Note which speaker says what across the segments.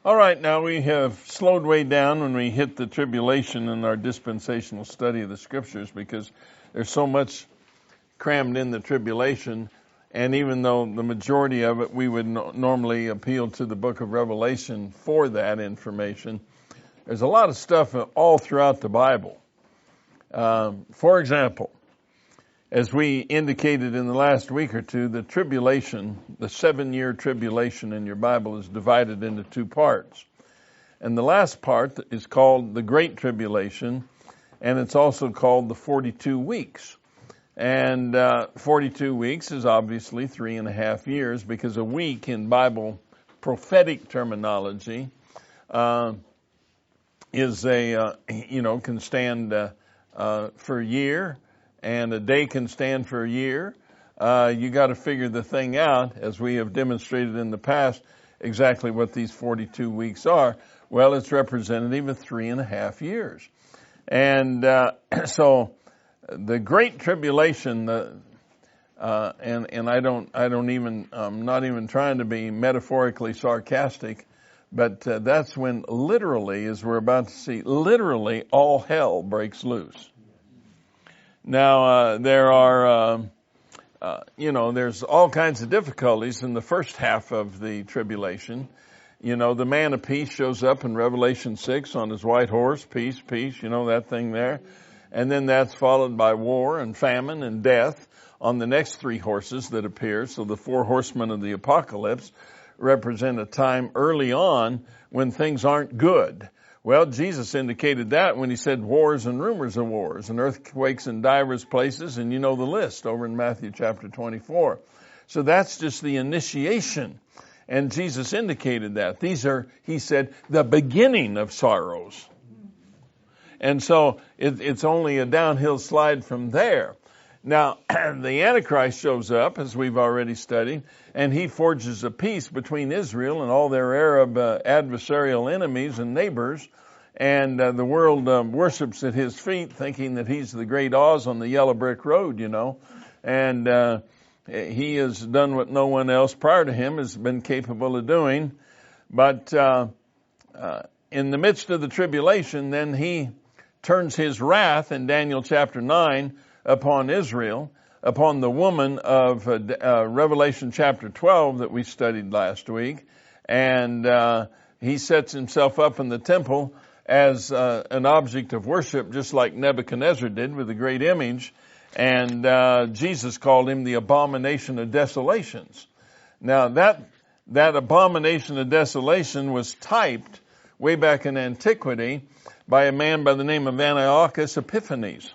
Speaker 1: All right, now we have slowed way down when we hit the tribulation in our dispensational study of the scriptures because there's so much crammed in the tribulation, and even though the majority of it we would normally appeal to the book of Revelation for that information, there's a lot of stuff all throughout the Bible. For example, as we indicated in the last week or two, the tribulation, the 7-year tribulation in your Bible is divided into two parts. And the last part is called the Great Tribulation, and it's also called the 42 weeks. And 42 weeks is obviously 3.5 years, because a week in Bible prophetic terminology is can stand for a year, and a day can stand for a year. You got to figure the thing out, as we have demonstrated in the past, exactly what these 42 weeks are. Well, it's representative of 3.5 years. And so the Great Tribulation, and I'm not even trying to be metaphorically sarcastic, but that's when literally, as we're about to see, literally all hell breaks loose. Now, there are, there's all kinds of difficulties in the first half of the tribulation. You know, the man of peace shows up in Revelation 6 on his white horse, peace, peace, that thing there. And then that's followed by war and famine and death on the next 3 horses that appear. So the 4 horsemen of the apocalypse represent a time early on when things aren't good. Well, Jesus indicated that when he said wars and rumors of wars and earthquakes in divers places, and you know the list over in Matthew chapter 24. So that's just the initiation. And Jesus indicated that. These are, he said, the beginning of sorrows. And so it's only a downhill slide from there. Now, the Antichrist shows up, as we've already studied, and he forges a peace between Israel and all their Arab adversarial enemies and neighbors, and the world worships at his feet, thinking that he's the great Oz on the yellow brick road, and he has done what no one else prior to him has been capable of doing. But in the midst of the tribulation, then he turns his wrath in Daniel chapter 9 upon Israel, upon the woman of Revelation chapter 12 that we studied last week. And he sets himself up in the temple as an object of worship, just like Nebuchadnezzar did with a great image. And Jesus called him the abomination of desolations. Now that abomination of desolation was typed way back in antiquity by a man by the name of Antiochus Epiphanes.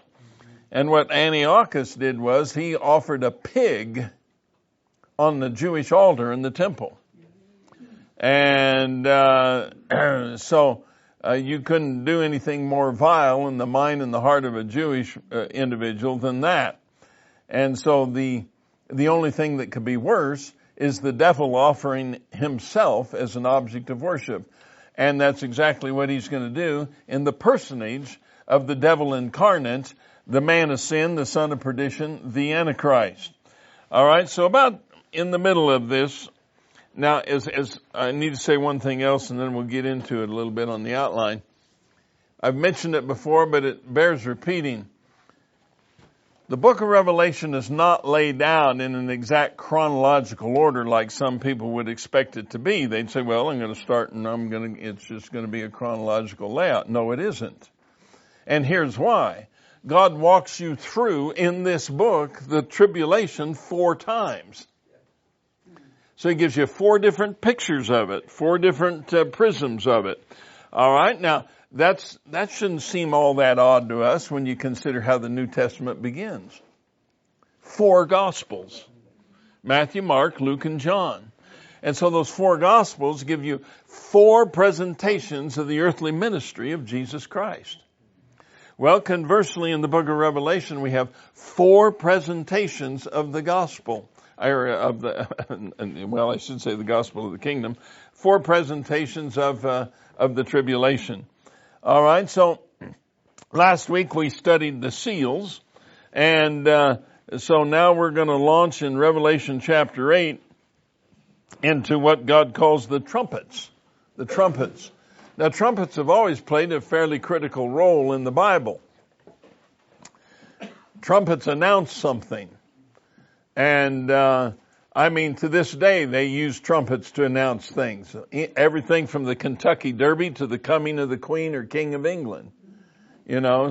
Speaker 1: And what Antiochus did was he offered a pig on the Jewish altar in the temple. And so you couldn't do anything more vile in the mind and the heart of a Jewish individual than that. And so the only thing that could be worse is the devil offering himself as an object of worship. And that's exactly what he's going to do in the personage of the devil incarnate, the man of sin, the son of perdition, the Antichrist. All right, so about in the middle of this, now as I need to say one thing else, and then we'll get into it a little bit on the outline. I've mentioned it before, but it bears repeating. The book of Revelation is not laid out in an exact chronological order like some people would expect it to be. They'd say, well, I'm going to start and it's just going to be a chronological layout. No, it isn't. And here's why. God walks you through in this book the tribulation 4 times. So he gives you 4 different pictures of it, 4 different prisms of it. All right, now that shouldn't seem all that odd to us when you consider how the New Testament begins. 4 Gospels: Matthew, Mark, Luke, and John. And so those 4 Gospels give you 4 presentations of the earthly ministry of Jesus Christ. Well, conversely, in the book of Revelation, we have 4 presentations of the gospel, I should say the gospel of the kingdom, 4 presentations of the tribulation. All right, so last week we studied the seals, and so now we're going to launch in Revelation chapter 8 into what God calls the trumpets the trumpets. Now, trumpets have always played a fairly critical role in the Bible. Trumpets announce something. And, to this day, they use trumpets to announce things. Everything from the Kentucky Derby to the coming of the Queen or King of England. They're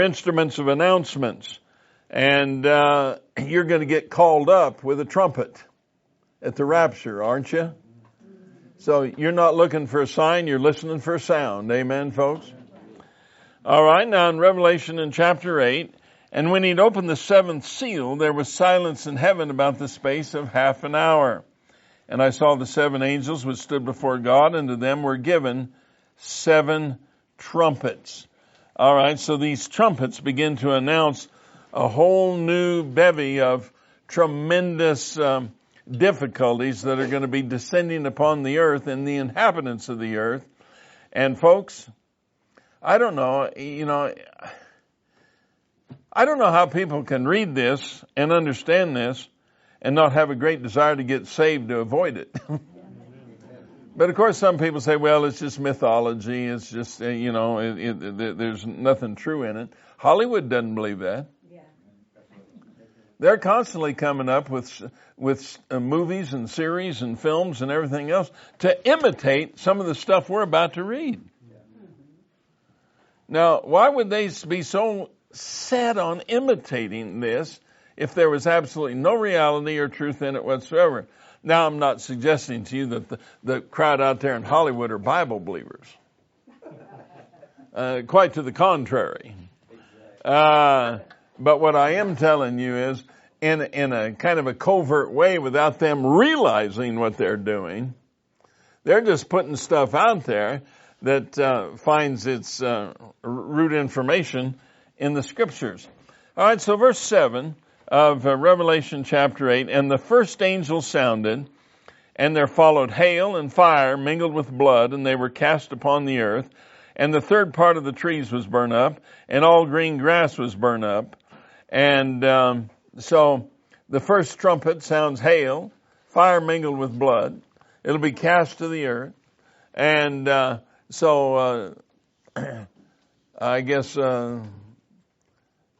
Speaker 1: instruments of announcements. And you're going to get called up with a trumpet at the rapture, aren't you? So you're not looking for a sign, you're listening for a sound. Amen, folks? All right, now in Revelation in chapter 8, and when he'd opened the seventh seal, there was silence in heaven about the space of half an hour. And I saw the seven angels which stood before God, and to them were given 7 trumpets. All right, so these trumpets begin to announce a whole new bevy of tremendous difficulties that are going to be descending upon the earth and the inhabitants of the earth. And folks, I don't know how people can read this and understand this and not have a great desire to get saved to avoid it. But of course some people say, well, it's just mythology. It's just, there's nothing true in it. Hollywood doesn't believe that. They're constantly coming up with movies and series and films and everything else to imitate some of the stuff we're about to read. Now, why would they be so set on imitating this if there was absolutely no reality or truth in it whatsoever? Now, I'm not suggesting to you that the crowd out there in Hollywood are Bible believers. Quite to the contrary. But what I am telling you is, in a kind of a covert way, without them realizing what they're doing, they're just putting stuff out there that finds its root information in the Scriptures. All right, so verse 7 of Revelation chapter 8, and the first angel sounded, and there followed hail and fire mingled with blood, and they were cast upon the earth, and the third part of the trees was burned up, and all green grass was burned up. And so the first trumpet sounds hail, fire mingled with blood. It'll be cast to the earth. And I guess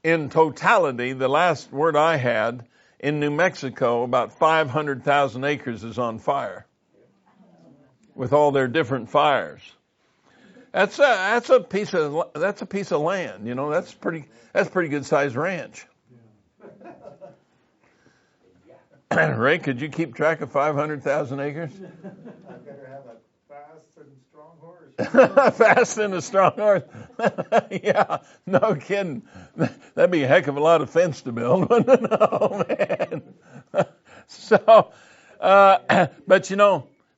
Speaker 1: in totality, the last word I had, in New Mexico, about 500,000 acres is on fire with all their different fires. That's a piece of land, that's pretty good sized ranch. Ray, could you keep track of 500,000 acres?
Speaker 2: I better have a fast and strong horse.
Speaker 1: Fast and a strong horse. Yeah, no kidding. That'd be a heck of a lot of fence to build, wouldn't it? Oh, man. So, but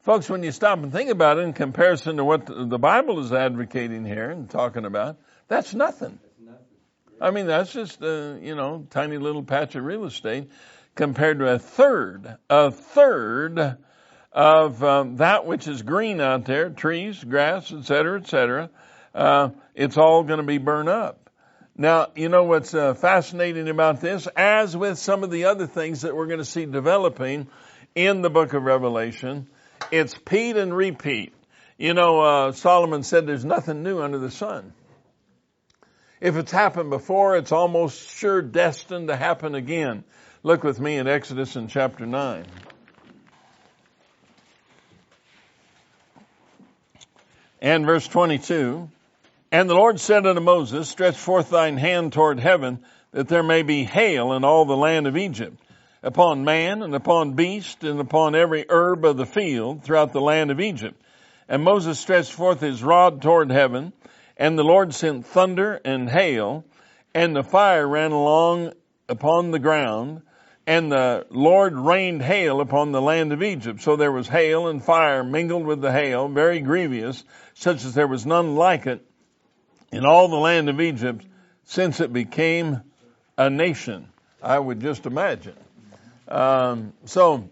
Speaker 1: folks, when you stop and think about it in comparison to what the Bible is advocating here and talking about, that's nothing. I mean, that's just, tiny little patch of real estate compared to a third of that which is green out there, trees, grass, etc. It's all going to be burned up. Now, what's fascinating about this, as with some of the other things that we're going to see developing in the book of Revelation, it's repeat and repeat. Solomon said there's nothing new under the sun. If it's happened before, it's almost sure destined to happen again. Look with me in Exodus in chapter 9. And verse 22. And the Lord said unto Moses, stretch forth thine hand toward heaven, that there may be hail in all the land of Egypt, upon man and upon beast and upon every herb of the field throughout the land of Egypt. And Moses stretched forth his rod toward heaven, and the Lord sent thunder and hail, and the fire ran along upon the ground, and the Lord rained hail upon the land of Egypt. So there was hail and fire mingled with the hail, very grievous, such as there was none like it in all the land of Egypt, since it became a nation. I would just imagine. So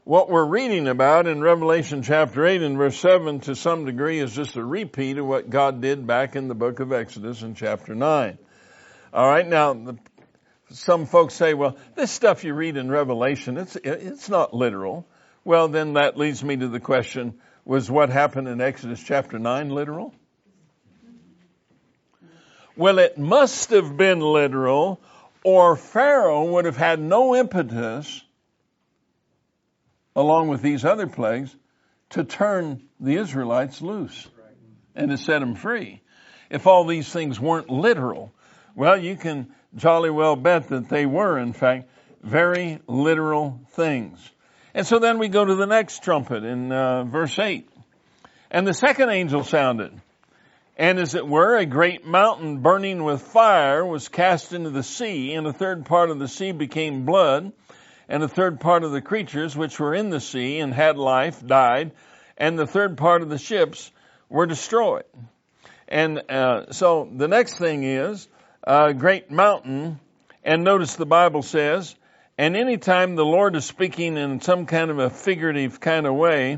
Speaker 1: what we're reading about in Revelation chapter 8 and verse 7 to some degree is just a repeat of what God did back in the book of Exodus in chapter 9. All right, now some folks say, well, this stuff you read in Revelation, it's not literal. Well, then that leads me to the question, was what happened in Exodus chapter 9 literal? Well, it must have been literal, or Pharaoh would have had no impetus, along with these other plagues, to turn the Israelites loose and to set them free. If all these things weren't literal, well, you can jolly well bet that they were, in fact, very literal things. And so then we go to the next trumpet in verse 8. And the second angel sounded, and as it were, a great mountain burning with fire was cast into the sea, and a third part of the sea became blood, and a third part of the creatures which were in the sea and had life died, and the third part of the ships were destroyed. And so the next thing is a great mountain, and notice the Bible says, and anytime the Lord is speaking in some kind of a figurative kind of way,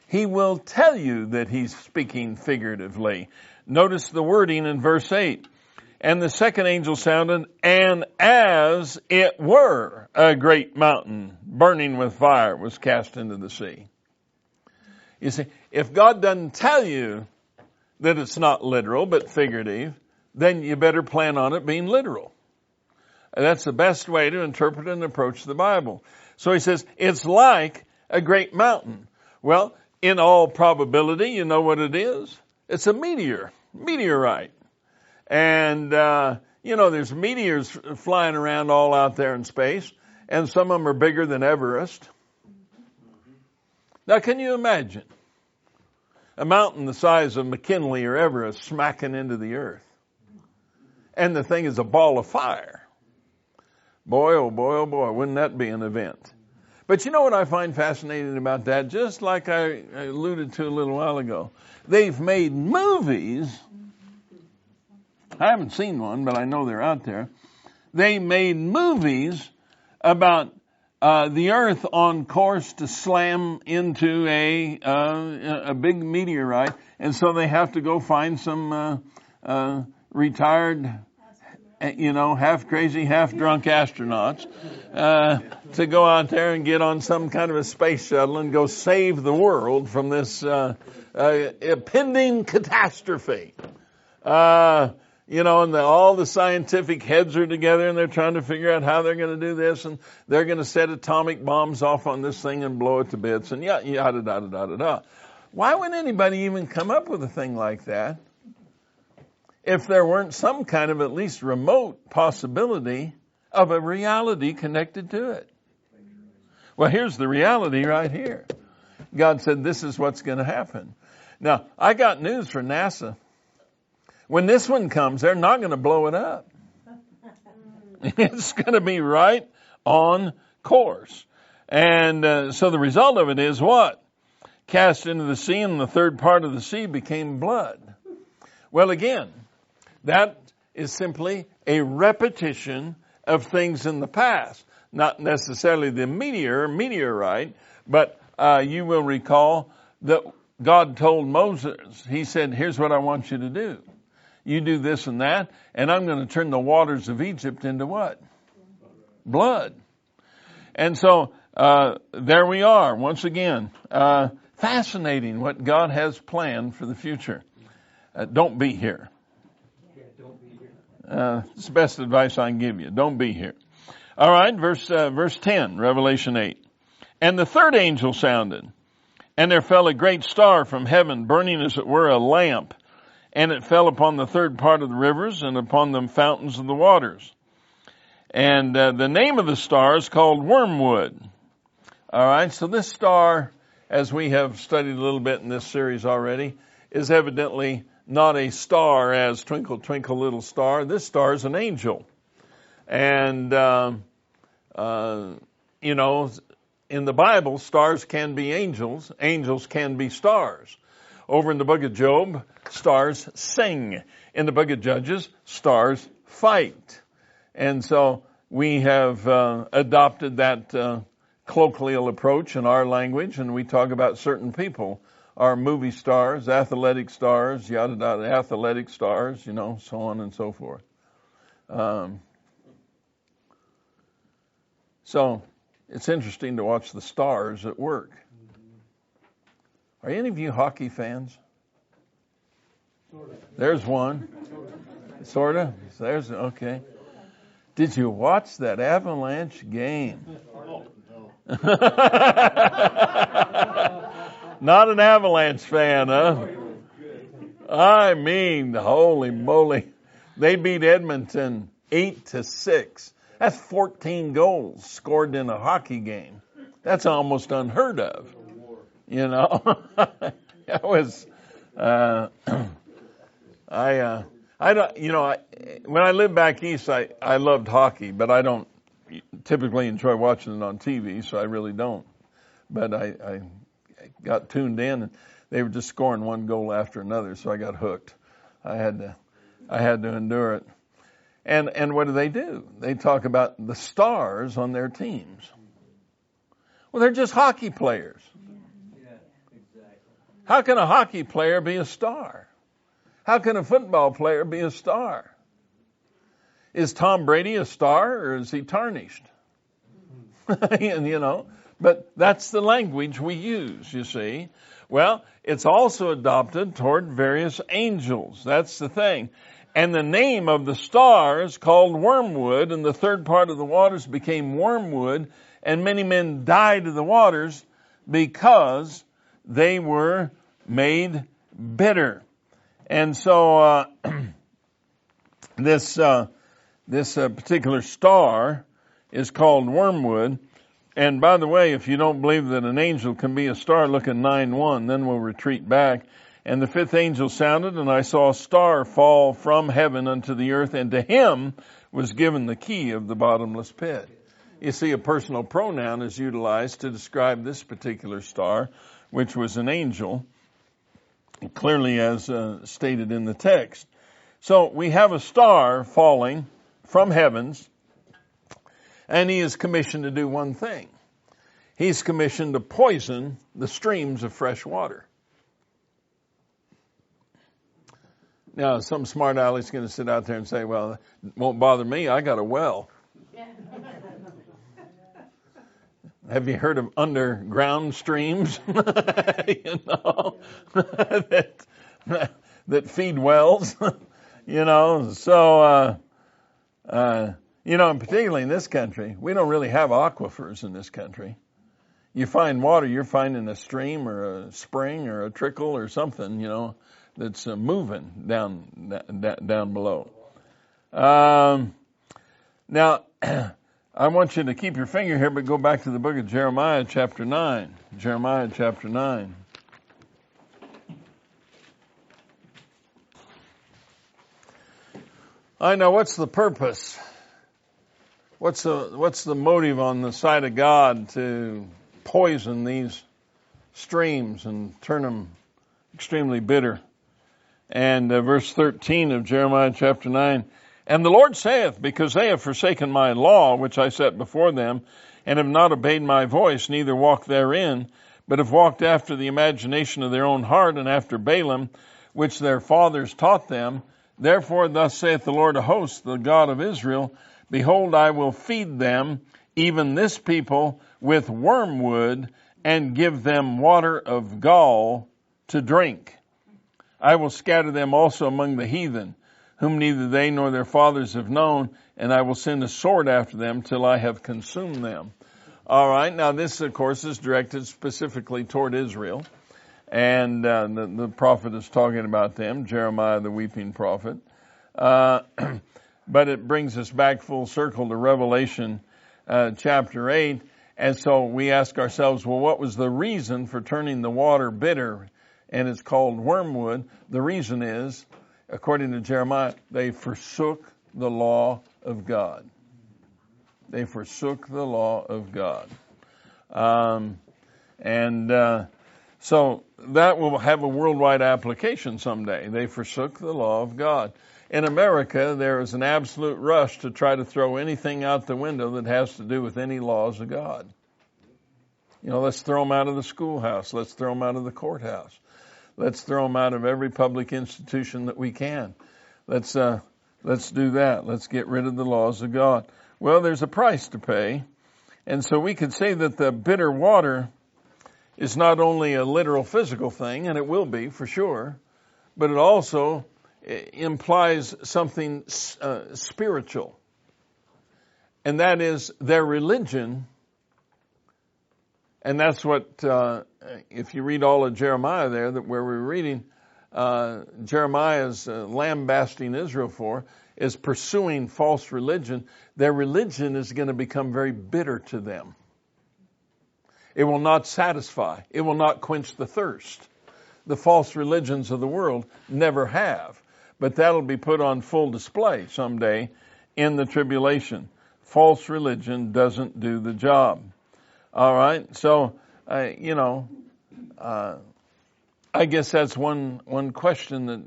Speaker 1: He will tell you that He's speaking figuratively. Notice the wording in verse 8. And the second angel sounded, and as it were, a great mountain burning with fire was cast into the sea. You see, if God doesn't tell you that it's not literal but figurative, then you better plan on it being literal. And that's the best way to interpret and approach the Bible. So He says, it's like a great mountain. Well, in all probability, you know what it is? It's a meteorite. And, there's meteors flying around all out there in space, and some of them are bigger than Everest. Now, can you imagine a mountain the size of McKinley or Everest smacking into the earth? And the thing is a ball of fire. Boy, oh boy, oh boy, wouldn't that be an event? But you know what I find fascinating about that? Just like I alluded to a little while ago, they've made movies. I haven't seen one, but I know they're out there. They made movies about the earth on course to slam into a big meteorite, and so they have to go find some retired, half crazy, half drunk astronauts to go out there and get on some kind of a space shuttle and go save the world from this impending catastrophe. And all the scientific heads are together and they're trying to figure out how they're going to do this, and they're going to set atomic bombs off on this thing and blow it to bits, and yada, yada, yada, yada, yada. Why would anybody even come up with a thing like that if there weren't some kind of at least remote possibility of a reality connected to it? Well, here's the reality right here. God said this is what's going to happen. Now, I got news for NASA. When this one comes, they're not going to blow it up. It's going to be right on course. And so the result of it is what? Cast into the sea, and the third part of the sea became blood. Well, again, that is simply a repetition of things in the past. Not necessarily the meteorite, but you will recall that God told Moses, He said, here's what I want you to do. You do this and that, and I'm going to turn the waters of Egypt into what? Blood. And so there we are, once again. Fascinating what God has planned for the future. Don't be here. It's the best advice I can give you. Don't be here. All right, verse 10, Revelation 8. And the third angel sounded, and there fell a great star from heaven, burning as it were a lamp, and it fell upon the third part of the rivers and upon the fountains of the waters. And the name of the star is called Wormwood. All right, so this star, as we have studied a little bit in this series already, is evidently not a star as twinkle, twinkle, little star. This star is an angel. And, in the Bible, stars can be angels. Angels can be stars. Over in the book of Job, stars sing. In the book of Judges, stars fight. And so we have adopted that colloquial approach in our language, and we talk about certain people are movie stars, athletic stars, yada, yada, athletic stars, so on and so forth. So it's interesting to watch the stars at work. Are any of you hockey fans? There's one. Sort of? There's, okay. Did you watch that Avalanche game? Not an Avalanche fan, huh? I mean, holy moly. They beat Edmonton 8-6. That's 14 goals scored in a hockey game. That's almost unheard of. You know, it was, I don't, you know, when I lived back east, I loved hockey, but I don't typically enjoy watching it on TV, so I really don't. But I got tuned in, and they were just scoring one goal after another, so I got hooked. I had to endure it. And what do? They talk about the stars on their teams. Well, they're just hockey players.
Speaker 2: Yeah, exactly.
Speaker 1: How can a hockey player be a star? How can a football player be a star? Is Tom Brady a star, or is he tarnished? And, you know, but that's the language we use, you see. Well, it's also adopted toward various angels. That's the thing. And the name of the star is called wormwood, and the third part of the waters became wormwood, and many men died of the waters because they were made bitter. And so this particular star is called wormwood. And by the way, if you don't believe that an angel can be a star, look at 9:1, then we'll retreat back. And the fifth angel sounded, and I saw a star fall from heaven unto the earth, and to him was given the key of the bottomless pit. You see, a personal pronoun is utilized to describe this particular star, which was an angel, clearly as stated in the text. So we have a star falling from heavens, and he is commissioned to do one thing. He's commissioned to poison the streams of fresh water. Now, some smart aleck's going to sit out there and say, well, it won't bother me. I got a well. Have you heard of underground streams? You know, that feed wells. You know, so, you know, and particularly in this country, we don't really have aquifers in this country. You find water, you're finding a stream or a spring or a trickle or something, you know, that's moving down below. Now, I want you to keep your finger here, but go back to the book of Jeremiah chapter 9. Jeremiah chapter 9. I know, what's the purpose? What's the motive on the side of God to poison these streams and turn them extremely bitter? And verse 13 of Jeremiah chapter 9, and the Lord saith, because they have forsaken my law, which I set before them, and have not obeyed my voice, neither walked therein, but have walked after the imagination of their own heart, and after Balaam, which their fathers taught them. Therefore thus saith the Lord of hosts, the God of Israel, behold, I will feed them, even this people, with wormwood, and give them water of gall to drink. I will scatter them also among the heathen, whom neither they nor their fathers have known, and I will send a sword after them till I have consumed them. All right, now this, of course, is directed specifically toward Israel, and the prophet is talking about them, Jeremiah the weeping prophet. But it brings us back full circle to Revelation chapter 8, and so we ask ourselves, well, what was the reason for turning the water bitter? And it's called wormwood. The reason is, according to Jeremiah, they forsook the law of God. They forsook the law of God. So that will have a worldwide application someday. They forsook the law of God. In America, there is an absolute rush to try to throw anything out the window that has to do with any laws of God. You know, let's throw them out of the schoolhouse. Let's throw them out of the courthouse. Let's throw them out of every public institution that we can. Let's do that. Let's get rid of the laws of God. Well, there's a price to pay, And so we could say that the bitter water is not only a literal physical thing, and it will be for sure, but it also implies something spiritual. And that is their religion. And that's what, if you read all of Jeremiah there, that where we're reading, Jeremiah's lambasting Israel for, is pursuing false religion. Their religion is going to become very bitter to them. It will not satisfy. It will not quench the thirst. The false religions of the world never have. But that'll be put on full display someday in the tribulation. False religion doesn't do the job. All right? So, I guess that's one question that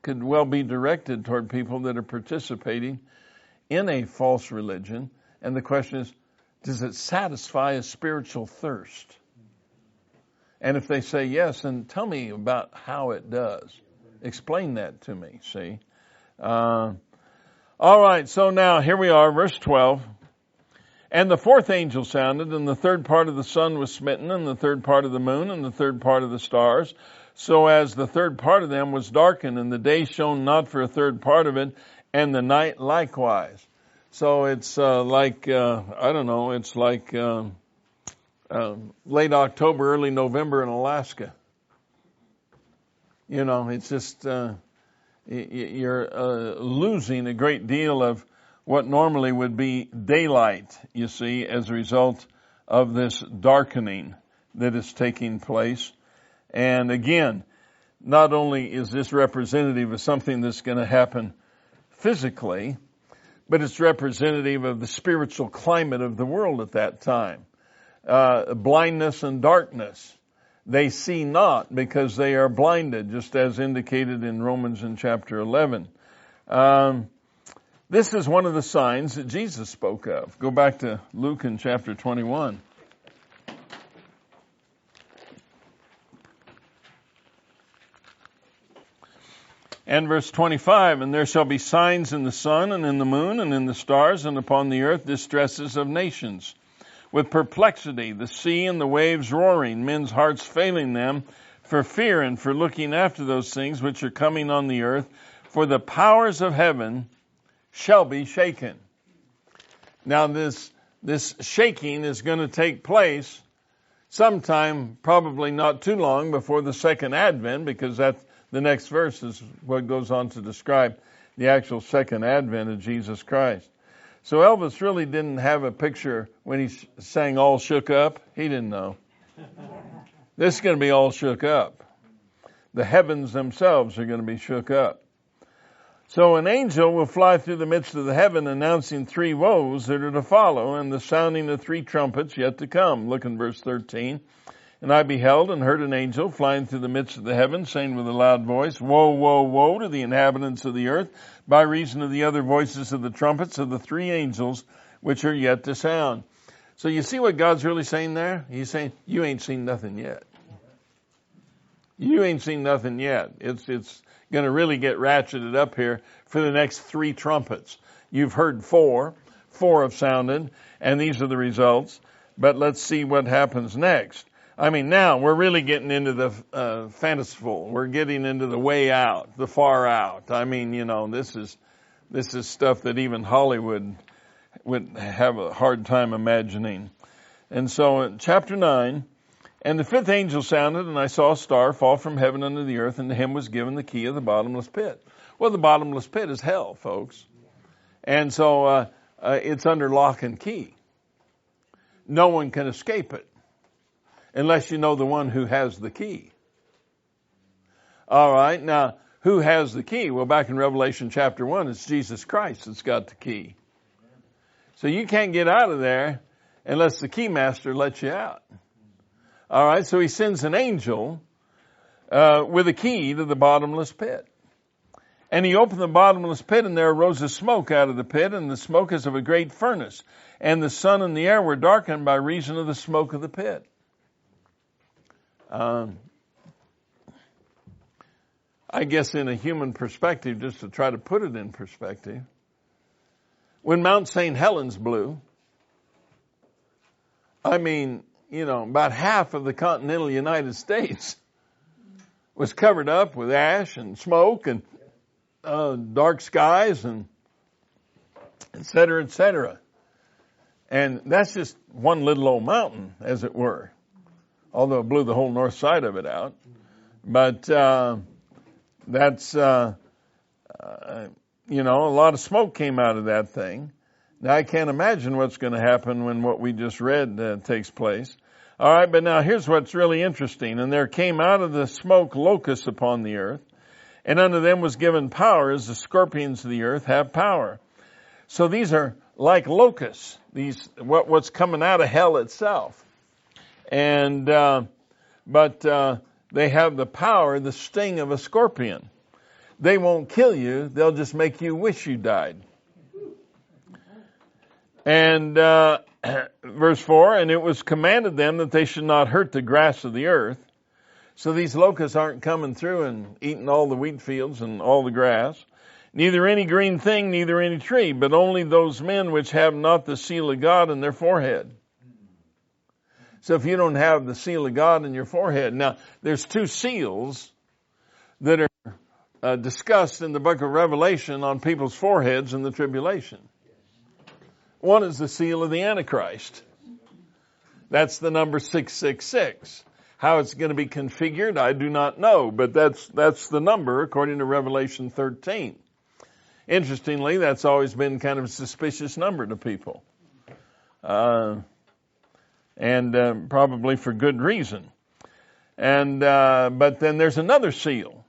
Speaker 1: could well be directed toward people that are participating in a false religion. And the question is, does it satisfy a spiritual thirst? And if they say yes, then tell me about how it does. Explain that to me, see. All right, so now here we are, verse 12. And the fourth angel sounded, and the third part of the sun was smitten, and the third part of the moon, and the third part of the stars, so as the third part of them was darkened, and the day shone not for a third part of it, and the night likewise. So it's like late October, early November in Alaska. It's just, you're losing a great deal of what normally would be daylight, you see, as a result of this darkening that is taking place. And again, not only is this representative of something that's going to happen physically, but it's representative of the spiritual climate of the world at that time. Blindness and darkness. They see not because they are blinded, just as indicated in Romans in chapter 11. This is one of the signs that Jesus spoke of. Go back to Luke in chapter 21. And verse 25, and there shall be signs in the sun and in the moon and in the stars and upon the earth distresses of nations, with perplexity, the sea and the waves roaring, men's hearts failing them for fear and for looking after those things which are coming on the earth, for the powers of heaven shall be shaken. Now this shaking is going to take place sometime, probably not too long before the second advent, because that's the next verse is what goes on to describe the actual second advent of Jesus Christ. So Elvis really didn't have a picture when he sang All Shook Up. He didn't know. This is going to be all shook up. The heavens themselves are going to be shook up. So an angel will fly through the midst of the heaven, announcing three woes that are to follow, and the sounding of three trumpets yet to come. Look in verse 13. And I beheld and heard an angel flying through the midst of the heavens, saying with a loud voice, Woe, woe, woe to the inhabitants of the earth, by reason of the other voices of the trumpets of the three angels which are yet to sound. So you see what God's really saying there? He's saying, you ain't seen nothing yet. You ain't seen nothing yet. It's going to really get ratcheted up here for the next three trumpets. You've heard four have sounded, and these are the results. But let's see what happens next. I mean, now we're really getting into the fanciful. We're getting into the way out, the far out. I mean, this is stuff that even Hollywood would have a hard time imagining. And so in chapter 9, and the fifth angel sounded, and I saw a star fall from heaven unto the earth, and to him was given the key of the bottomless pit. Well, the bottomless pit is hell, folks. And so it's under lock and key. No one can escape it unless you know the one who has the key. All right, now, who has the key? Well, back in Revelation chapter 1, it's Jesus Christ that's got the key. So you can't get out of there unless the key master lets you out. All right, so he sends an angel with a key to the bottomless pit. And he opened the bottomless pit, and there arose a smoke out of the pit, and the smoke is of a great furnace. And the sun and the air were darkened by reason of the smoke of the pit. I guess in a human perspective, just to try to put it in perspective, when Mount St. Helens blew, I mean, about half of the continental United States was covered up with ash and smoke and dark skies and et cetera, et cetera. And that's just one little old mountain, as it were, although it blew the whole north side of it out. But that's, a lot of smoke came out of that thing. Now, I can't imagine what's going to happen when what we just read takes place. All right, but now here's what's really interesting. And there came out of the smoke locusts upon the earth, and unto them was given power as the scorpions of the earth have power. So these are like locusts, what's coming out of hell itself. And, but they have the power, the sting of a scorpion. They won't kill you, they'll just make you wish you died. And verse 4, and it was commanded them that they should not hurt the grass of the earth. So these locusts aren't coming through and eating all the wheat fields and all the grass. Neither any green thing, neither any tree, but only those men which have not the seal of God in their forehead. So if you don't have the seal of God in your forehead. Now, there's two seals that are discussed in the book of Revelation on people's foreheads in the tribulation. One is the seal of the antichrist. That's the number 666. How it's going to be configured, I do not know, but that's the number according to Revelation 13. Interestingly, that's always been kind of a suspicious number to people. And probably for good reason. And but then there's another seal.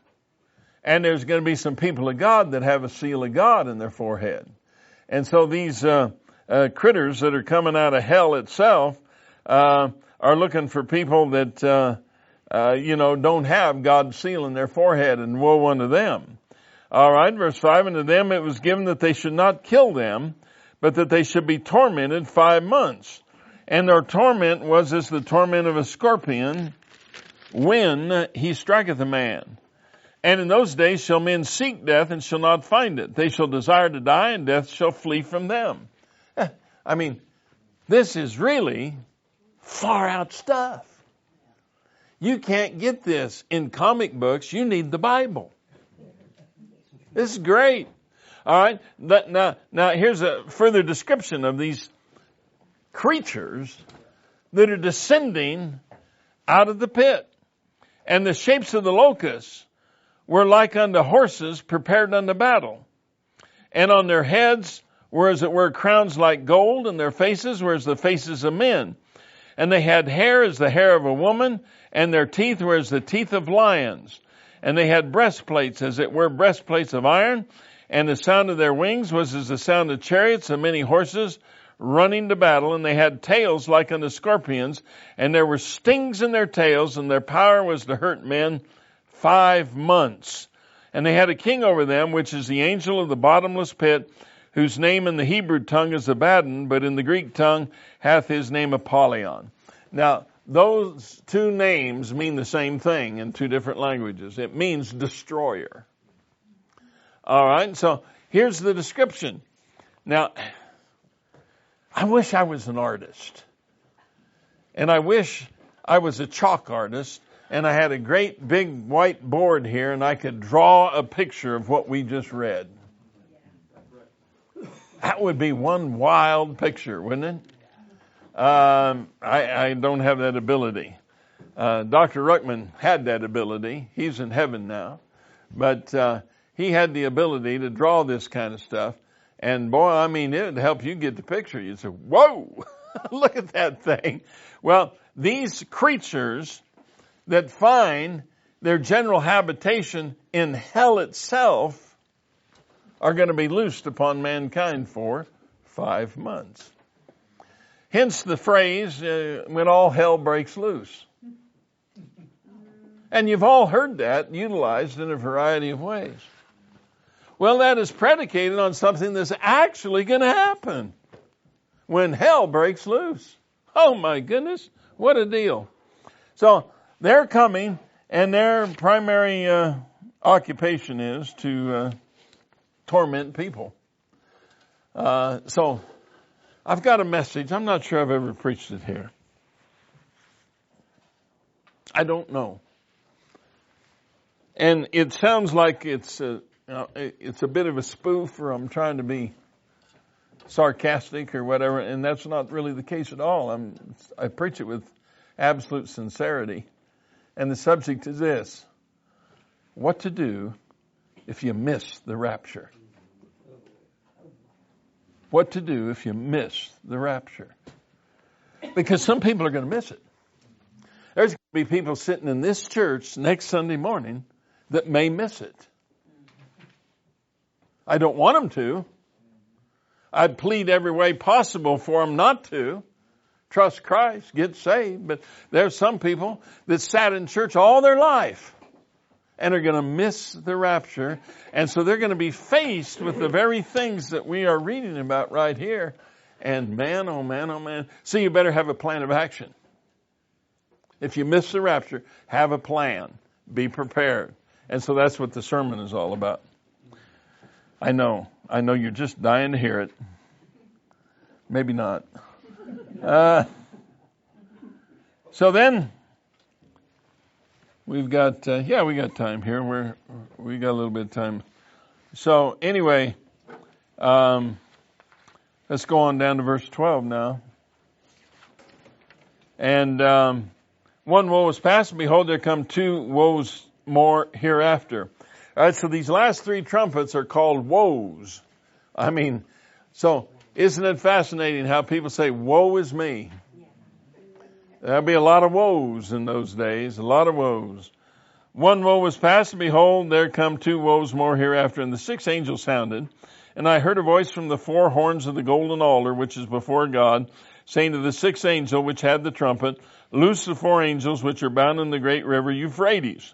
Speaker 1: And there's going to be some people of God that have a seal of God in their forehead. And so these critters that are coming out of hell itself are looking for people that don't have God's seal in their forehead, and woe unto them. All right, verse 5, and to them it was given that they should not kill them, but that they should be tormented 5 months. And their torment was as the torment of a scorpion when he striketh a man. And in those days shall men seek death and shall not find it. They shall desire to die, and death shall flee from them. I mean, this is really far out stuff. You can't get this in comic books. You need the Bible. This is great. All right. Now here's a further description of these creatures that are descending out of the pit. And the shapes of the locusts were like unto horses prepared unto battle. And on their heads were as it were crowns like gold, and their faces were as the faces of men. And they had hair as the hair of a woman, and their teeth were as the teeth of lions. And they had breastplates as it were breastplates of iron, and the sound of their wings was as the sound of chariots and many horses running to battle. And they had tails like unto scorpions, and there were stings in their tails, and their power was to hurt men 5 months. And they had a king over them, which is the angel of the bottomless pit, whose name in the Hebrew tongue is Abaddon, but in the Greek tongue hath his name Apollyon. Now, those two names mean the same thing in two different languages. It means destroyer. All right, so here's the description. Now, I wish I was an artist. And I wish I was a chalk artist, and I had a great big white board here, and I could draw a picture of what we just read. That would be one wild picture, wouldn't it? I don't have that ability. Dr. Ruckman had that ability. He's in heaven now. But he had the ability to draw this kind of stuff. And boy, I mean, it would help you get the picture. You'd say, whoa, look at that thing. Well, these creatures that find their general habitation in hell itself are going to be loosed upon mankind for 5 months. Hence the phrase, when all hell breaks loose. And you've all heard that utilized in a variety of ways. Well, that is predicated on something that's actually going to happen when hell breaks loose. Oh my goodness, what a deal. So they're coming, and their primary occupation is to torment people. So I've got a message. I'm not sure I've ever preached it here. I don't know. And it sounds like it's a bit of a spoof, or I'm trying to be sarcastic or whatever, and that's not really the case at all. I preach it with absolute sincerity. And the subject is this: what to do if you miss the rapture. What to do if you miss the rapture. Because some people are going to miss it. There's going to be people sitting in this church next Sunday morning that may miss it. I don't want them to. I'd plead every way possible for them not to. Trust Christ, get saved. But there's some people that sat in church all their life and are going to miss the rapture. And so they're going to be faced with the very things that we are reading about right here. And man, oh man, oh man. So you better have a plan of action. If you miss the rapture, have a plan. Be prepared. And so that's what the sermon is all about. I know you're just dying to hear it. Maybe not. So then, we got time here. We got a little bit of time. So anyway, let's go on down to verse 12 now. And one woe is past, and behold, there come two woes more hereafter. All right, so these last three trumpets are called woes. I mean, so isn't it fascinating how people say, woe is me? There'll be a lot of woes in those days, a lot of woes. One woe was past, and behold, there come two woes more hereafter. And the sixth angel sounded, and I heard a voice from the four horns of the golden altar, which is before God, saying to the sixth angel which had the trumpet, loose the four angels which are bound in the great river Euphrates.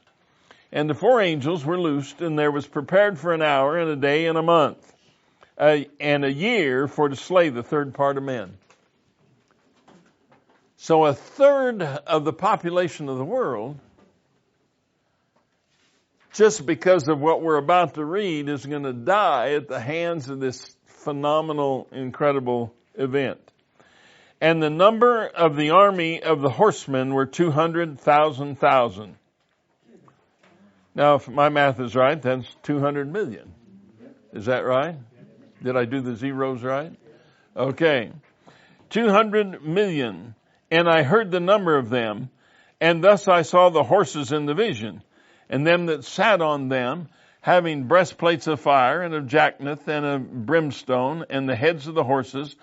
Speaker 1: And the four angels were loosed, and there was prepared for an hour and a day and a month, and a year for to slay the third part of men. So a third of the population of the world, just because of what we're about to read, is going to die at the hands of this phenomenal, incredible event. And the number of the army of the horsemen were 200,000. Now, if my math is right, that's 200 million. Is that right? Did I do the zeros right? Okay. 200 million. And I heard the number of them, and thus I saw the horses in the vision, and them that sat on them, having breastplates of fire, and of jacinth, and of brimstone, and the heads of the horses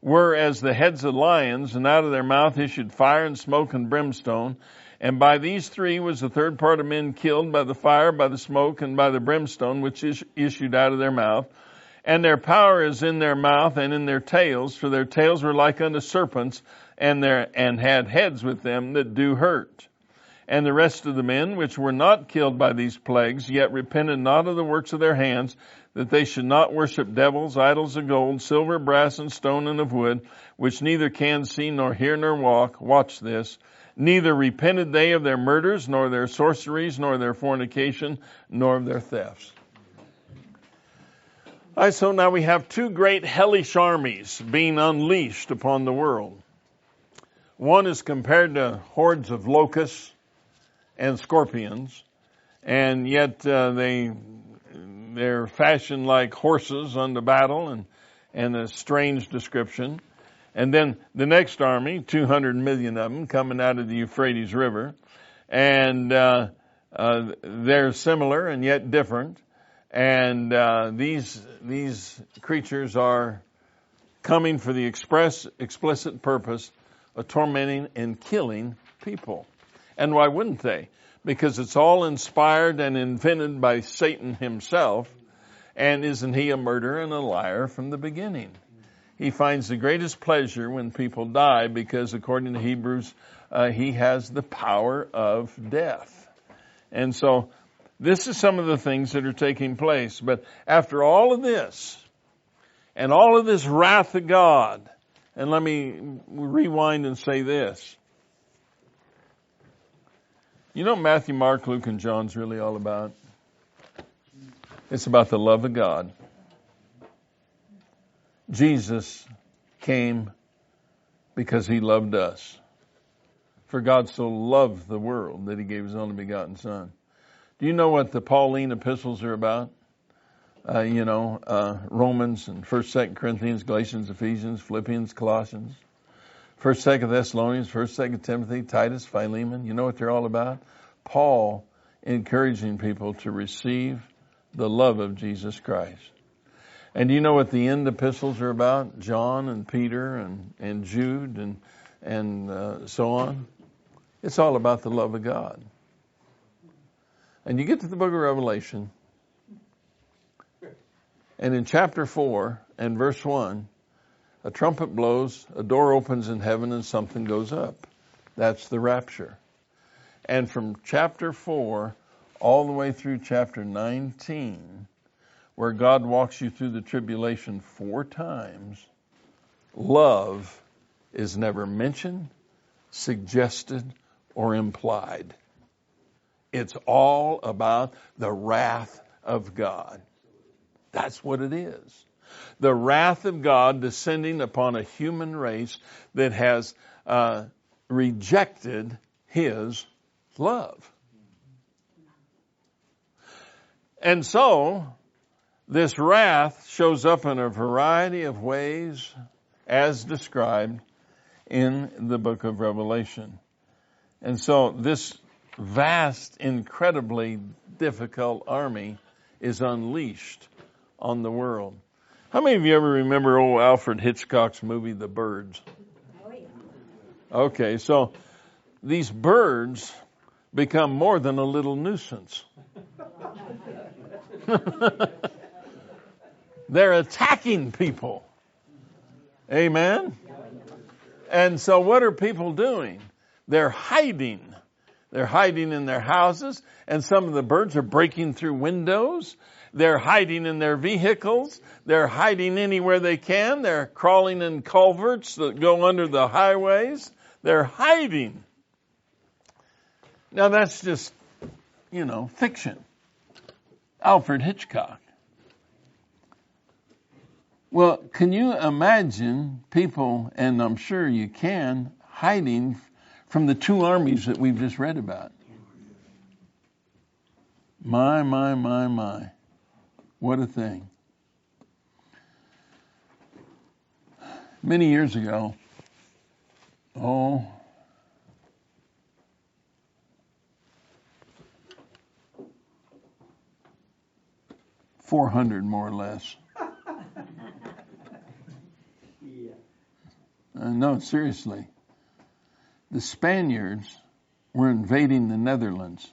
Speaker 1: were as the heads of lions, and out of their mouth issued fire and smoke and brimstone. And by these three was the third part of men killed by the fire, by the smoke, and by the brimstone which issued out of their mouth. And their power is in their mouth and in their tails, for their tails were like unto serpents, and had heads with them that do hurt. And the rest of the men which were not killed by these plagues, yet repented not of the works of their hands, that they should not worship devils, idols of gold, silver, brass, and stone, and of wood, which neither can see, nor hear, nor walk. Watch this. Neither repented they of their murders, nor their sorceries, nor their fornication, nor of their thefts. All right, so now we have two great hellish armies being unleashed upon the world. One is compared to hordes of locusts and scorpions, and yet they're fashioned like horses unto battle, and a strange description. And then the next army, 200 million of them, coming out of the Euphrates River. And they're similar and yet different. And these creatures are coming for the explicit purpose of tormenting and killing people. And why wouldn't they? Because it's all inspired and invented by Satan himself. And isn't he a murderer and a liar from the beginning? He finds the greatest pleasure when people die because, according to Hebrews, he has the power of death. And so this is some of the things that are taking place. But after all of this, and all of this wrath of God, and let me rewind and say this. You know what Matthew, Mark, Luke, and John's really all about? It's about the love of God. Jesus came because he loved us. For God so loved the world that he gave his only begotten Son. Do you know what the Pauline epistles are about? Romans and 1st, 2nd Corinthians, Galatians, Ephesians, Philippians, Colossians, 1st, 2nd Thessalonians, 1st, 2nd Timothy, Titus, Philemon. You know what they're all about? Paul encouraging people to receive the love of Jesus Christ. And do you know what the end epistles are about? John and Peter and Jude and so on. It's all about the love of God. And you get to the book of Revelation, and in chapter 4 and verse 1, a trumpet blows, a door opens in heaven, and something goes up. That's the rapture. And from chapter 4 all the way through chapter 19, where God walks you through the tribulation 4 times, love is never mentioned, suggested, or implied. It's all about the wrath of God. That's what it is. The wrath of God descending upon a human race that has rejected his love. And so, this wrath shows up in a variety of ways as described in the book of Revelation. And so this vast, incredibly difficult army is unleashed on the world. How many of you ever remember old Alfred Hitchcock's movie, The Birds?
Speaker 3: Oh, yeah.
Speaker 1: Okay, so these birds become more than a little nuisance. They're attacking people. Amen? And so what are people doing? They're hiding. They're hiding in their houses, and some of the birds are breaking through windows. They're hiding in their vehicles. They're hiding anywhere they can. They're crawling in culverts that go under the highways. They're hiding. Now that's just, fiction. Alfred Hitchcock. Well, can you imagine people, and I'm sure you can, hiding from the 2 armies that we've just read about? My. What a thing. Many years ago, 400 more or less. No, seriously. The Spaniards were invading the Netherlands.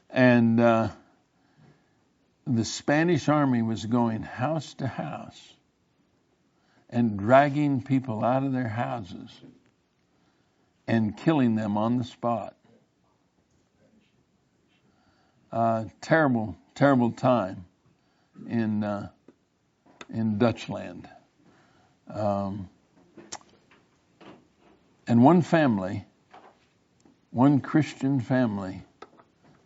Speaker 1: And the Spanish army was going house to house and dragging people out of their houses and killing them on the spot. Terrible, terrible time in Dutchland. And one Christian family,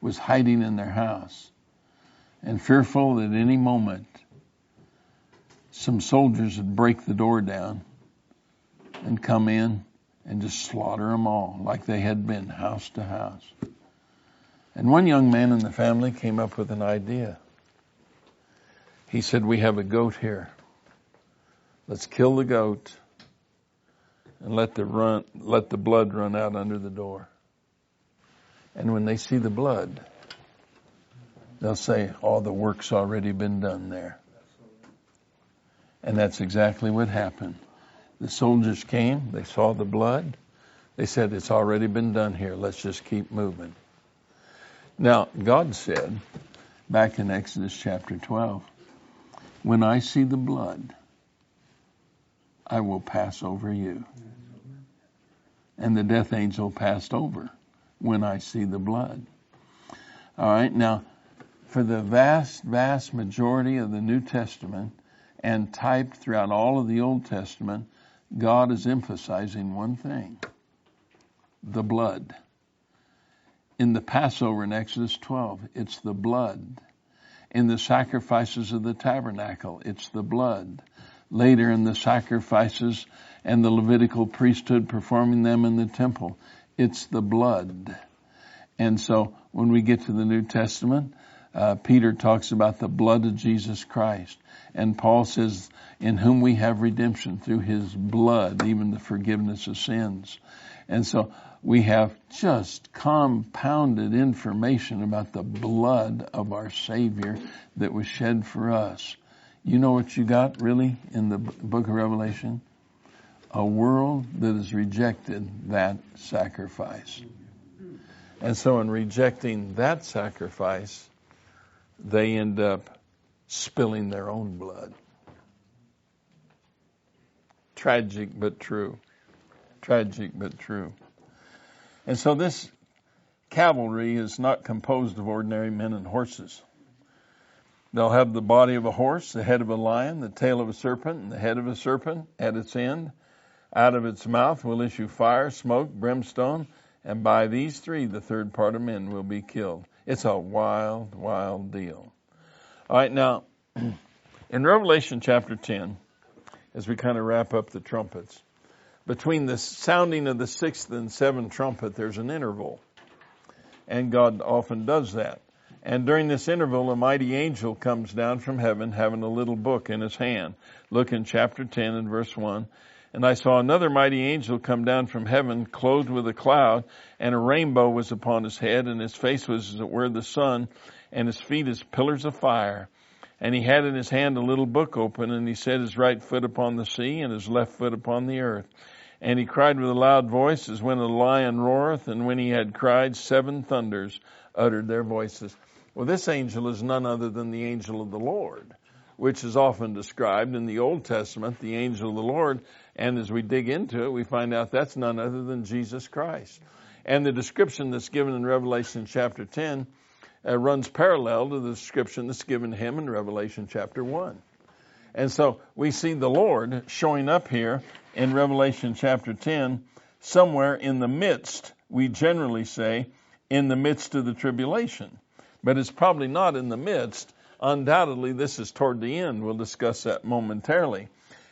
Speaker 1: was hiding in their house and fearful that any moment some soldiers would break the door down and come in and just slaughter them all like they had been house to house. And one young man in the family came up with an idea. He said, "We have a goat here. Let's kill the goat and let the blood run out under the door. And when they see the blood, they'll say, oh, the work's already been done there." And that's exactly what happened. The soldiers came, they saw the blood, they said, it's already been done here, let's just keep moving. Now, God said, back in Exodus chapter 12, when I see the blood, I will pass over you. And the death angel passed over when I see the blood. All right, now, for the vast, vast majority of the New Testament and typed throughout all of the Old Testament, God is emphasizing one thing: the blood. In the Passover in Exodus 12, it's the blood. In the sacrifices of the tabernacle, it's the blood. Later in the sacrifices and the Levitical priesthood performing them in the temple. It's the blood. And so when we get to the New Testament, Peter talks about the blood of Jesus Christ. And Paul says, in whom we have redemption through his blood, even the forgiveness of sins. And so we have just compounded information about the blood of our Savior that was shed for us. You know what you got really in the book of Revelation? A world that has rejected that sacrifice. And so in rejecting that sacrifice, they end up spilling their own blood. Tragic but true. Tragic but true. And so this cavalry is not composed of ordinary men and horses. They'll have the body of a horse, the head of a lion, the tail of a serpent, and the head of a serpent at its end. Out of its mouth will issue fire, smoke, brimstone, and by these three the third part of men will be killed. It's a wild, wild deal. All right, now, in Revelation chapter 10, as we kind of wrap up the trumpets, between the sounding of the sixth and seventh trumpet, there's an interval. And God often does that. And during this interval, a mighty angel comes down from heaven having a little book in his hand. Look in chapter 10 and verse 1. And I saw another mighty angel come down from heaven, clothed with a cloud, and a rainbow was upon his head, and his face was as it were the sun, and his feet as pillars of fire. And he had in his hand a little book open, and he set his right foot upon the sea, and his left foot upon the earth. And he cried with a loud voice, as when a lion roareth, and when he had cried, 7 thunders uttered their voices. Well, this angel is none other than the angel of the Lord, which is often described in the Old Testament, the angel of the Lord. And as we dig into it, we find out that's none other than Jesus Christ. And the description that's given in Revelation chapter 10 runs parallel to the description that's given to him in Revelation chapter 1. And so we see the Lord showing up here in Revelation chapter 10, somewhere in the midst, we generally say, in the midst of the tribulation. But it's probably not in the midst. Undoubtedly, this is toward the end. We'll discuss that momentarily.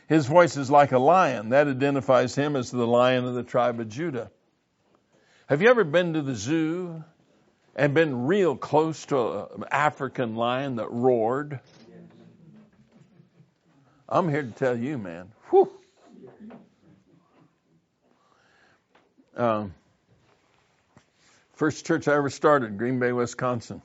Speaker 1: His voice is like a lion. That identifies him as the Lion of the tribe of Judah. Have you ever been to the zoo and been real close to an African lion that roared? I'm here to tell you, man. Whew. First church I ever started, Green Bay, Wisconsin.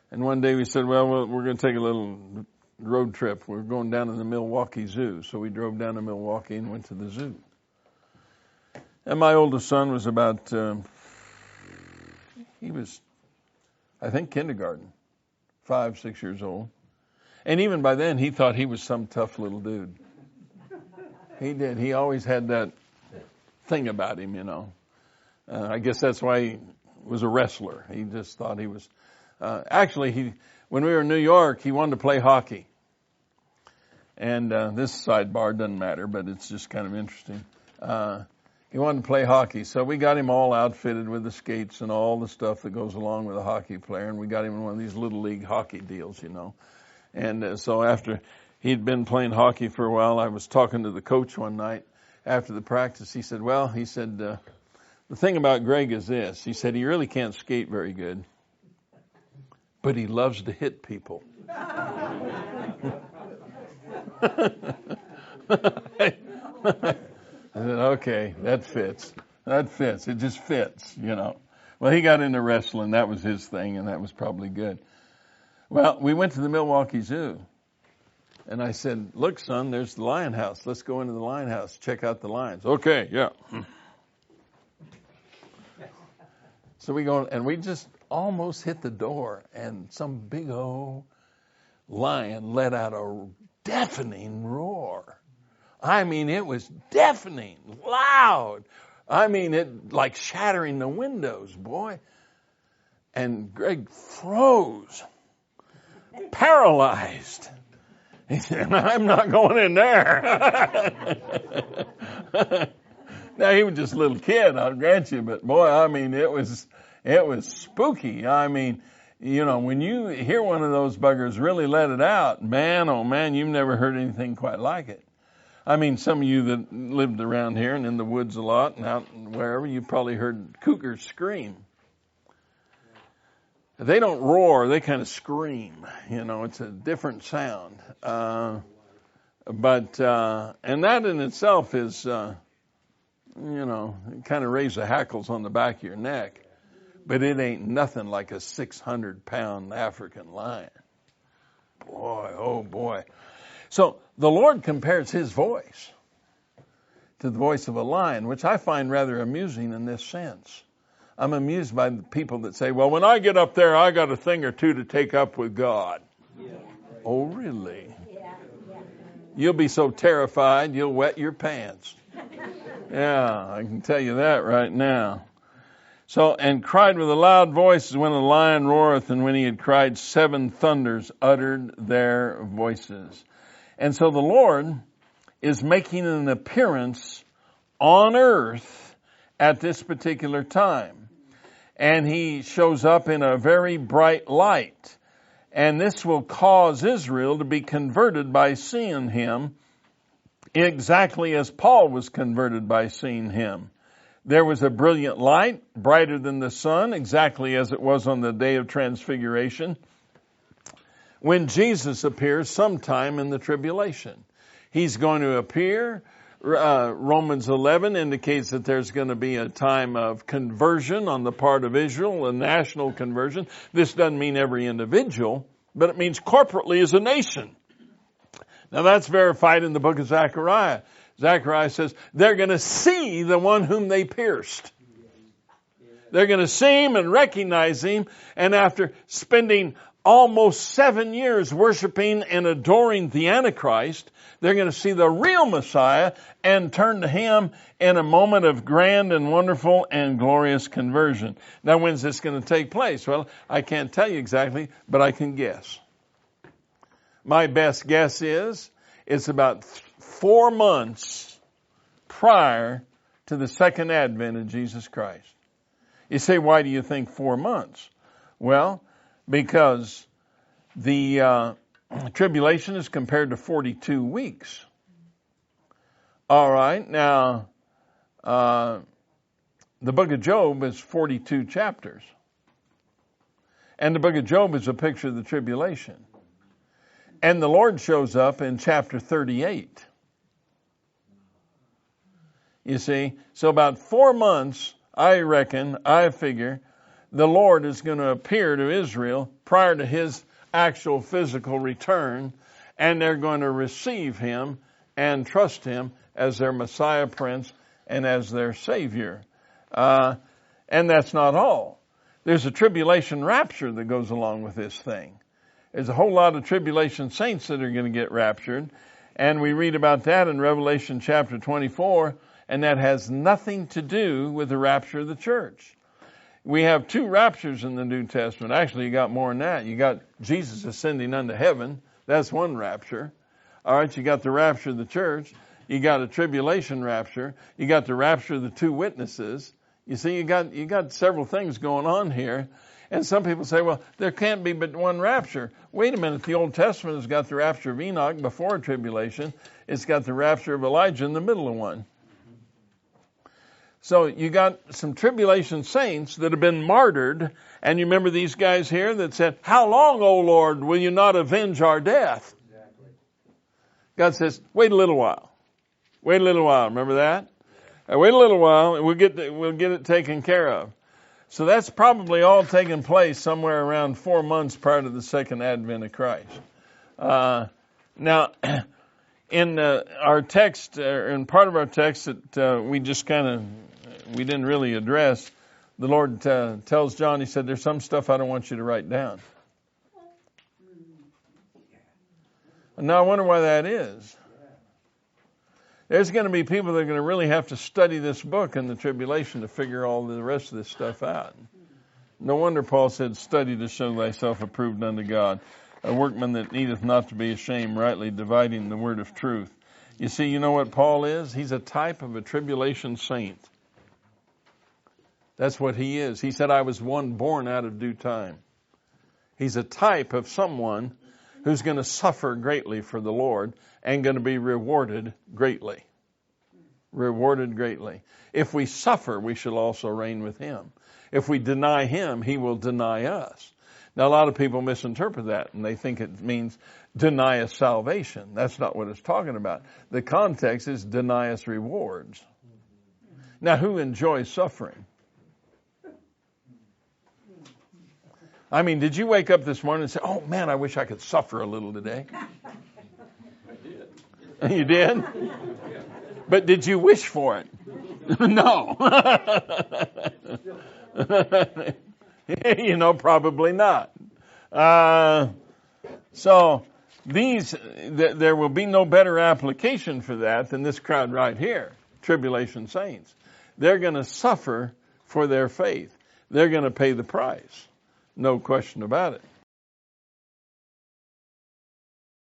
Speaker 1: And one day we said, well, we're going to take a little road trip. We're going down to the Milwaukee Zoo. So we drove down to Milwaukee and went to the zoo. And my oldest son was about, he was, I think, kindergarten, 5, 6 years old. And even by then, he thought he was some tough little dude. He did. He always had that thing about him, you know. I guess that's why he was a wrestler. He just thought he was... Actually, when we were in New York, he wanted to play hockey. And this sidebar doesn't matter, but it's just kind of interesting. He wanted to play hockey, so we got him all outfitted with the skates and all the stuff that goes along with a hockey player, and we got him in one of these little league hockey deals, you know. And so after he'd been playing hockey for a while, I was talking to the coach one night after the practice. He said, the thing about Greg is this. He said, he really can't skate very good, but he loves to hit people. I said, okay, that fits. That fits. It just fits, you know. Well, he got into wrestling. That was his thing, and that was probably good. Well, we went to the Milwaukee Zoo, and I said, look, son, there's the lion house. Let's go into the lion house, check out the lions. Okay, yeah. So we go, and we just almost hit the door, and some big old lion let out a deafening roar. I mean, it was deafening, loud. I mean, it like shattering the windows, boy. And Greg froze, paralyzed. He said, I'm not going in there. Now, he was just a little kid, I'll grant you, but boy, I mean, it was spooky. I mean, you know, when you hear one of those buggers really let it out, man, oh man, you've never heard anything quite like it. I mean, some of you that lived around here and in the woods a lot and out and wherever, you probably heard cougars scream. They don't roar, they kind of scream. You know, it's a different sound. And that in itself is, it kind of raises the hackles on the back of your neck. But it ain't nothing like a 600-pound African lion. Boy, oh boy. So the Lord compares his voice to the voice of a lion, which I find rather amusing in this sense. I'm amused by the people that say, well, when I get up there, I got a thing or two to take up with God. Yeah. Oh, really? Yeah. You'll be so terrified, you'll wet your pants. Yeah, I can tell you that right now. So, and cried with a loud voice as when a lion roareth, and when he had cried, 7 thunders uttered their voices. And so the Lord is making an appearance on earth at this particular time. And he shows up in a very bright light. And this will cause Israel to be converted by seeing him, exactly as Paul was converted by seeing him. There was a brilliant light, brighter than the sun, exactly as it was on the day of transfiguration, when Jesus appears sometime in the tribulation. He's going to appear. Romans 11 indicates that there's going to be a time of conversion on the part of Israel, a national conversion. This doesn't mean every individual, but it means corporately as a nation. Now that's verified in the book of Zechariah. Zechariah says they're going to see the one whom they pierced. They're going to see him and recognize him, and after spending almost 7 years worshiping and adoring the Antichrist, they're going to see the real Messiah and turn to him in a moment of grand and wonderful and glorious conversion. Now, when's this going to take place? Well, I can't tell you exactly, but I can guess. My best guess is it's about 4 months prior to the second advent of Jesus Christ. You say, why do you think 4 months? Well, because the tribulation is compared to 42 weeks. All right, now, the book of Job is 42 chapters. And the book of Job is a picture of the tribulation. And the Lord shows up in chapter 38. You see, so about 4 months, I figure, the Lord is going to appear to Israel prior to his actual physical return, and they're going to receive him and trust him as their Messiah Prince and as their Savior. And that's not all. There's a tribulation rapture that goes along with this thing. There's a whole lot of tribulation saints that are going to get raptured, and we read about that in Revelation chapter 24, and that has nothing to do with the rapture of the church. We have 2 raptures in the New Testament. Actually, you got more than that. You got Jesus ascending unto heaven. That's one rapture. All right, you got the rapture of the church. You got a tribulation rapture. You got the rapture of the 2 witnesses. You see, you got several things going on here. And some people say, well, there can't be but one rapture. Wait a minute, the Old Testament has got the rapture of Enoch before tribulation. It's got the rapture of Elijah in the middle of one. So you got some tribulation saints that have been martyred, and you remember these guys here that said, how long, O Lord, will you not avenge our death? Exactly. God says, wait a little while. Wait a little while. Remember that? Wait a little while, and we'll get it taken care of. So that's probably all taking place somewhere around 4 months prior to the second advent of Christ. Now, in our text, in part of our text that we didn't really address, the Lord tells John, he said, there's some stuff I don't want you to write down. And now I wonder why that is. There's going to be people that are going to really have to study this book in the tribulation to figure all the rest of this stuff out. No wonder Paul said, study to show thyself approved unto God, a workman that needeth not to be ashamed, rightly dividing the word of truth. You see, you know what Paul is? He's a type of a tribulation saint. That's what he is. He said, I was one born out of due time. He's a type of someone who's going to suffer greatly for the Lord and going to be rewarded greatly. Rewarded greatly. If we suffer, we shall also reign with him. If we deny him, he will deny us. Now, a lot of people misinterpret that, and they think it means deny us salvation. That's not what it's talking about. The context is deny us rewards. Now, who enjoys suffering? I mean, did you wake up this morning and say, oh, man, I wish I could suffer a little today? I did. You did? But did you wish for it? No. Probably not. So there will be no better application for that than this crowd right here, tribulation saints. They're going to suffer for their faith. They're going to pay the price. No question about it.